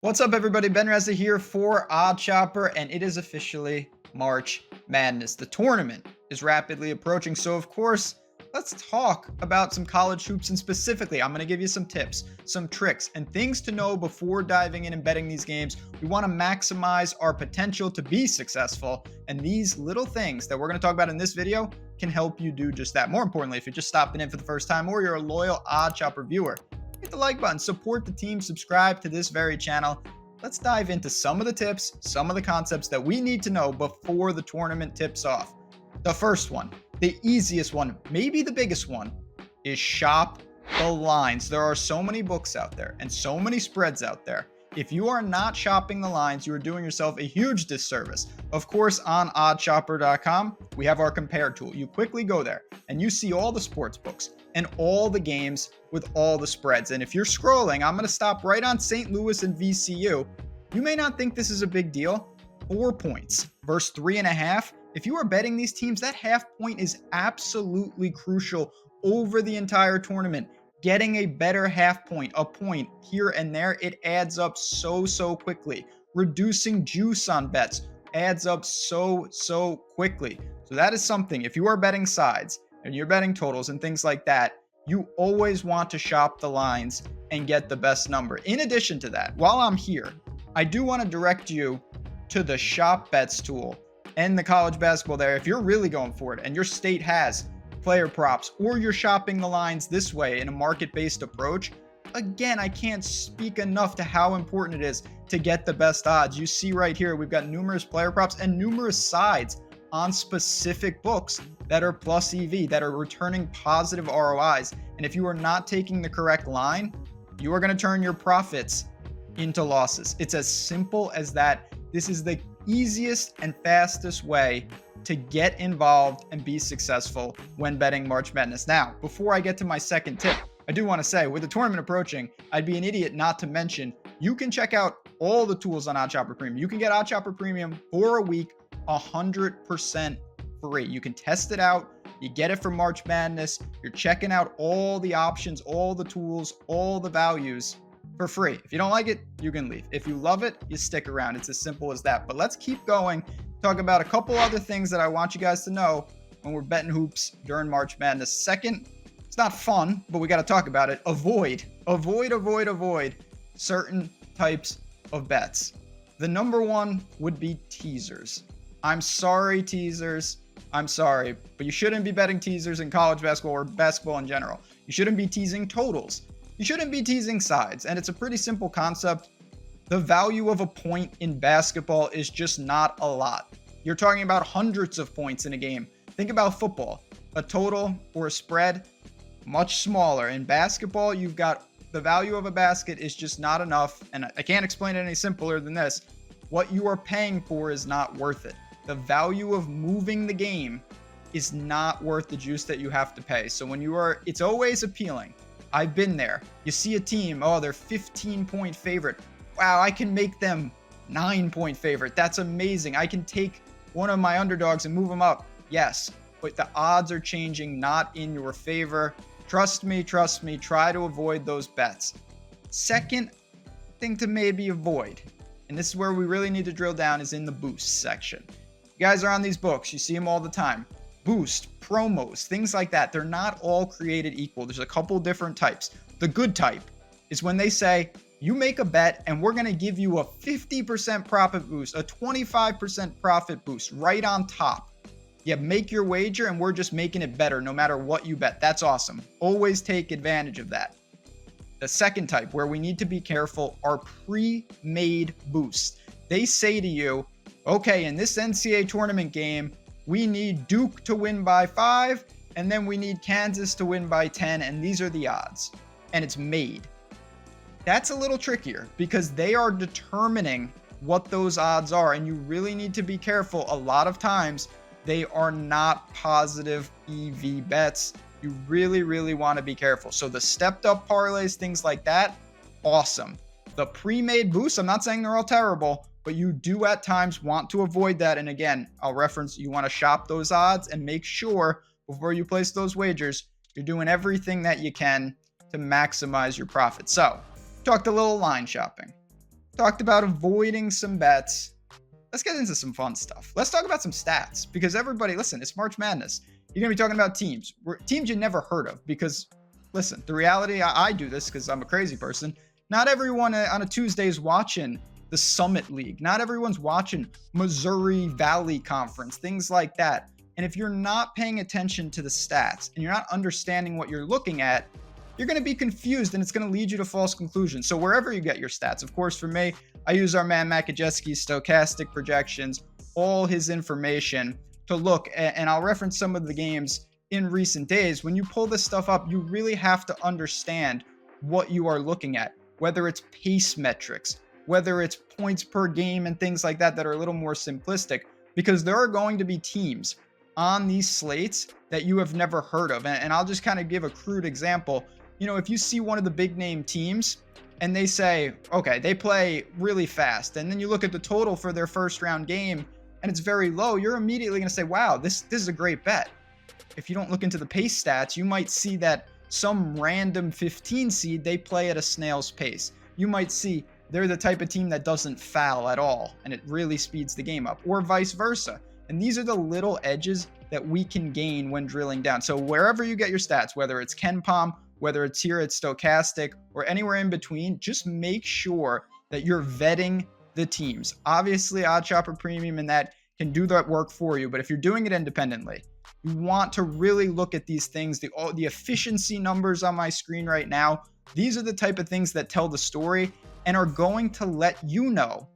What's up, everybody? Ben Rasa here for Odd Chopper, and it is officially March Madness. The tournament is rapidly approaching, so of course, let's talk about some college hoops, and specifically, I'm going to give you some tips, some tricks, and things to know before diving in and betting these games. We want to maximize our potential to be successful, and these little things that we're going to talk about in this video can help you do just that. More importantly, if you're just stopping in for the first time or you're a loyal Odd Chopper viewer, hit the like button, support the team, subscribe to this very channel. Let's dive into some of the tips, some of the concepts that we need to know before the tournament tips off. The first one, the easiest one, maybe the biggest one, is shop the lines. There are so many books out there and so many spreads out there. If you are not shopping the lines, you are doing yourself a huge disservice. Of course, on oddchopper.com, we have our compare tool. You quickly go there and you see all the sports books and all the games with all the spreads. And if you're scrolling, I'm going to stop right on St. Louis and VCU. You may not think this is a big deal. 4 points versus 3.5. If you are betting these teams, that half point is absolutely crucial over the entire tournament. Getting a better half point, a point here and there, it adds up so quickly. Reducing juice on bets adds up so quickly. So that is something, if you are betting sides and you're betting totals and things like that, you always want to shop the lines and get the best number. In addition to that, while I'm here, I do want to direct you to the shop bets tool and the college basketball there. If you're really going for it and your state has player props, or you're shopping the lines this way in a market-based approach, again, I can't speak enough to how important it is to get the best odds. You see right here, we've got numerous player props and numerous sides on specific books that are plus EV, that are returning positive ROIs. And if you are not taking the correct line, you are going to turn your profits into losses. It's as simple as that. This is the easiest and fastest way to get involved and be successful when betting March Madness. Now, before I get to my second tip, I do want to say, with the tournament approaching, I'd be an idiot not to mention, you can check out all the tools on OddsShopper Premium. You can get OddsShopper Premium for a week, 100% free. You can test it out. You get it for March Madness. You're checking out all the options, all the tools, all the values for free. If you don't like it, you can leave. If you love it, you stick around. It's as simple as that. But let's keep going. Talk about a couple other things that I want you guys to know when we're betting hoops during March Madness. Second, it's not fun, but we got to talk about it. Avoid certain types of bets. The number one would be teasers. I'm sorry, teasers. I'm sorry, but you shouldn't be betting teasers in college basketball or basketball in general. You shouldn't be teasing totals. You shouldn't be teasing sides. And it's a pretty simple concept. The value of a point in basketball is just not a lot. You're talking about hundreds of points in a game. Think about football. A total or a spread, much smaller. In basketball, you've got the value of a basket is just not enough. And I can't explain it any simpler than this. What you are paying for is not worth it. The value of moving the game is not worth the juice that you have to pay. So when you are, it's always appealing. I've been there. You see a team, oh, they're 15-point favorite. Wow, I can make them 9-point favorite. That's amazing. I can take one of my underdogs and move them up. Yes, but the odds are changing, not in your favor. Trust me, try to avoid those bets. Second thing to maybe avoid, and this is where we really need to drill down, is in the boost section. You guys are on these books. You see them all the time. Boost, promos, things like that. They're not all created equal. There's a couple different types. The good type is when they say, you make a bet and we're going to give you a 50% profit boost, a 25% profit boost right on top. You make your wager and we're just making it better no matter what you bet. That's awesome. Always take advantage of that. The second type where we need to be careful are pre-made boosts. They say to you, okay, in this NCAA tournament game, we need Duke to win by 5, and then we need Kansas to win by 10, and these are the odds. And it's made. That's a little trickier because they are determining what those odds are, and you really need to be careful. A lot of times, they are not positive EV bets. You really want to be careful. So the stepped up parlays, things like that, awesome. The pre-made boosts, I'm not saying they're all terrible, but you do at times want to avoid that. And again, I'll reference, you want to shop those odds and make sure before you place those wagers, you're doing everything that you can to maximize your profit. So talked a little line shopping. Talked about avoiding some bets. Let's get into some fun stuff. Let's talk about some stats because everybody, listen, it's March Madness. You're going to be talking about teams you never heard of because, listen, the reality, I do this because I'm a crazy person. Not everyone on a Tuesday is watching the Summit League. Not everyone's watching Missouri Valley Conference, things like that. And if you're not paying attention to the stats and you're not understanding what you're looking at, you're going to be confused and it's going to lead you to false conclusions. So wherever you get your stats, of course, for me, I use our man Makajeski's stochastic projections, all his information to look at, and I'll reference some of the games in recent days. When you pull this stuff up, you really have to understand what you are looking at, whether it's pace metrics, whether it's points per game and things like that are a little more simplistic, because there are going to be teams on these slates that you have never heard of. And I'll just kind of give a crude example. You know, if you see one of the big name teams and they say, okay, they play really fast, and then you look at the total for their first round game and it's very low, you're immediately going to say, wow, this is a great bet. If you don't look into the pace stats, you might see that some random 15 seed, they play at a snail's pace. You might see they're the type of team that doesn't foul at all, and it really speeds the game up, or vice versa. And these are the little edges that we can gain when drilling down. So wherever you get your stats, whether it's KenPom, whether it's here at Stochastic, or anywhere in between, just make sure that you're vetting the teams. Obviously, OddsShopper Premium and that can do that work for you, but if you're doing it independently, you want to really look at these things. The efficiency numbers on my screen right now, these are the type of things that tell the story and are going to let you know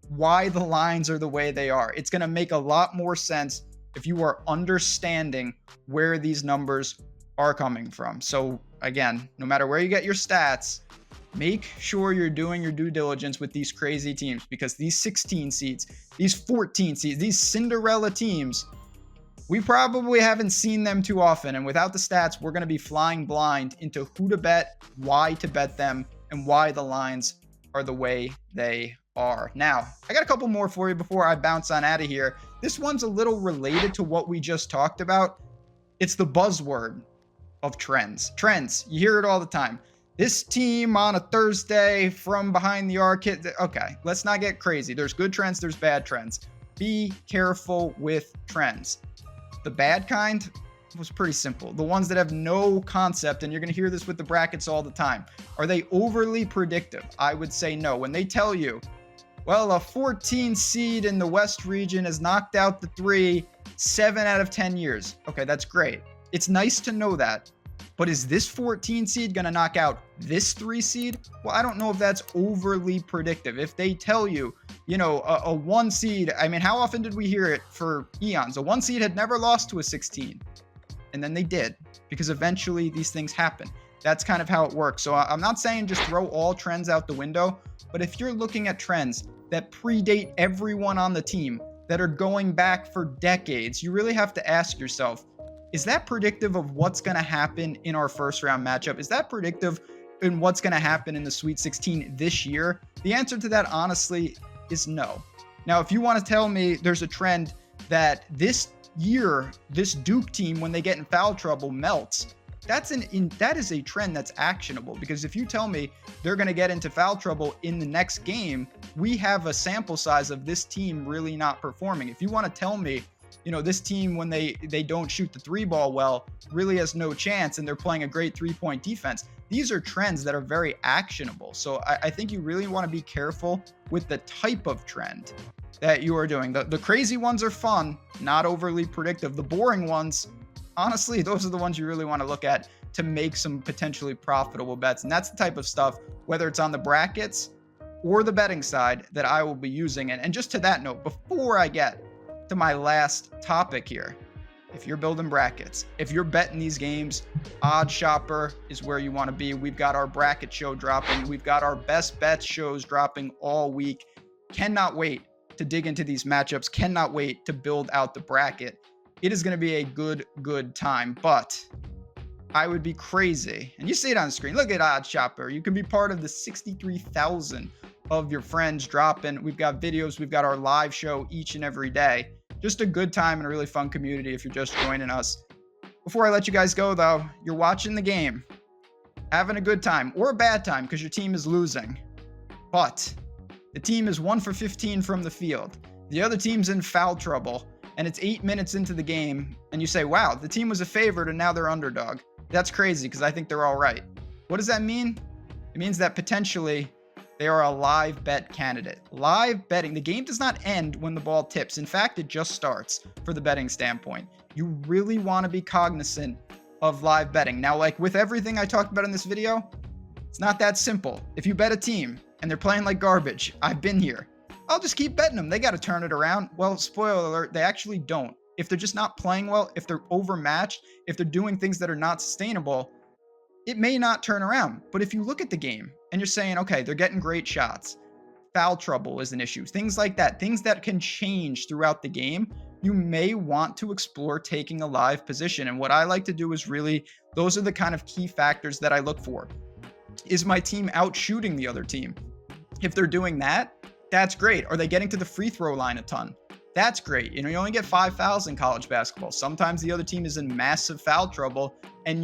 why the lines are the way they are. It's going to make a lot more sense if you are understanding where these numbers are coming from. So again, no matter where you get your stats, make sure you're doing your due diligence with these crazy teams, because these 16 seeds, these 14 seeds, these Cinderella teams, we probably haven't seen them too often. And without the stats, we're going to be flying blind into who to bet, why to bet them, and why the lines are the way they are. Now, I got a couple more for you before I bounce on out of here. This one's a little related to what we just talked about. It's the buzzword of trends. Trends, you hear it all the time. This team on a Thursday from behind the arc hit. Okay, let's not get crazy. There's good trends, there's bad trends. Be careful with trends. The bad kind was pretty simple. The ones that have no concept, and you're going to hear this with the brackets all the time. Are they overly predictive? I would say no. When they tell you, well, a 14 seed in the West region has knocked out the 3 7 out of 10 years. Okay, that's great. It's nice to know that. But is this 14 seed going to knock out this 3 seed? Well, I don't know if that's overly predictive. If they tell you, a 1 seed, I mean, how often did we hear it for eons? A 1 seed had never lost to a 16. And then they did, because eventually these things happen. That's kind of how it works. So I'm not saying just throw all trends out the window, but if you're looking at trends that predate everyone on the team, that are going back for decades, you really have to ask yourself, is that predictive of what's going to happen in our first round matchup? Is that predictive in what's going to happen in the Sweet 16 this year? The answer to that, honestly, is no. Now, if you want to tell me there's a trend that this year, this Duke team, when they get in foul trouble, melts, that is a trend that's actionable, because if you tell me they're going to get into foul trouble in the next game, we have a sample size of this team really not performing. If you want to tell me, this team, when they don't shoot the 3 ball well, really has no chance, and they're playing a great 3-point defense, these are trends that are very actionable. So I think you really want to be careful with the type of trend that you are doing. The crazy ones are fun, not overly predictive. The boring ones, honestly, those are the ones you really want to look at to make some potentially profitable bets. And that's the type of stuff, whether it's on the brackets or the betting side, that I will be using. And just to that note, before I get to my last topic here, if you're building brackets, if you're betting these games, OddsShopper is where you want to be. We've got our bracket show dropping. We've got our best bets shows dropping all week. Cannot wait to dig into these matchups. Cannot wait to build out the bracket. It is going to be a good time, but I would be crazy. And you see it on the screen. Look at OddsShopper. You can be part of the 63,000 of your friends dropping. We've got videos. We've got our live show each and every day. Just a good time and a really fun community if you're just joining us. Before I let you guys go, though, you're watching the game, having a good time or a bad time because your team is losing. But The team is 1 for 15 from the field. The other team's in foul trouble, and it's 8 minutes into the game, and you say, wow, the team was a favorite and now they're underdog. That's crazy because I think they're all right. What does that mean? It means that potentially they are a live bet candidate. Live betting. The game does not end when the ball tips. In fact, it just starts for the betting standpoint. You really want to be cognizant of live betting. Now, like with everything I talked about in this video, it's not that simple. If you bet a team and they're playing like garbage, I've been here. I'll just keep betting them. They got to turn it around. Well, spoiler alert, they actually don't. If they're just not playing well, if they're overmatched, if they're doing things that are not sustainable, it may not turn around. But if you look at the game and you're saying, okay, they're getting great shots, foul trouble is an issue, things like that, things that can change throughout the game, you may want to explore taking a live position. And what I like to do is really, those are the kind of key factors that I look for. Is my team out shooting the other team? If they're doing that, that's great. Are they getting to the free throw line a ton? That's great. You only get 5 fouls in college basketball. Sometimes the other team is in massive foul trouble, and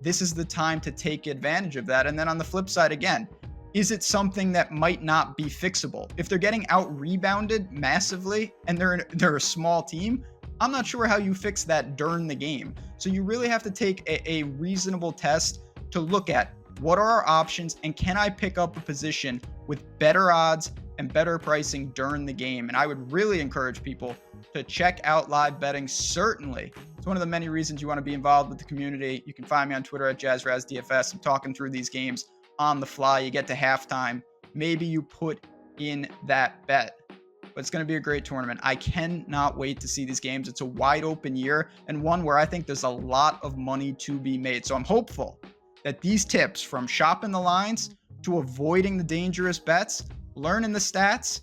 this is the time to take advantage of that. And then on the flip side again, is it something that might not be fixable? If they're getting out rebounded massively and they're a small team, I'm not sure how you fix that during the game. So you really have to take a reasonable test to look at what are our options and can I pick up a position with better odds and better pricing during the game. And I would really encourage people to check out live betting. Certainly, it's one of the many reasons you want to be involved with the community. You can find me on Twitter at JazzRazDFS. I'm talking through these games on the fly. You get to halftime, maybe you put in that bet. But it's going to be a great tournament. I cannot wait to see these games. It's a wide open year and one where I think there's a lot of money to be made. So I'm hopeful that these tips, from shopping the lines to avoiding the dangerous bets, learning the stats,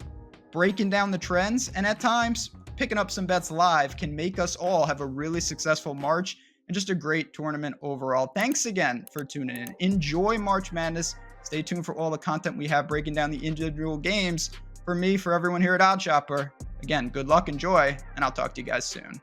breaking down the trends, and at times picking up some bets live, can make us all have a really successful March and just a great tournament overall. Thanks again for tuning in. Enjoy March Madness. Stay tuned for all the content we have breaking down the individual games. For me, for everyone here at Odd Shopper, again, good luck, enjoy, and I'll talk to you guys soon.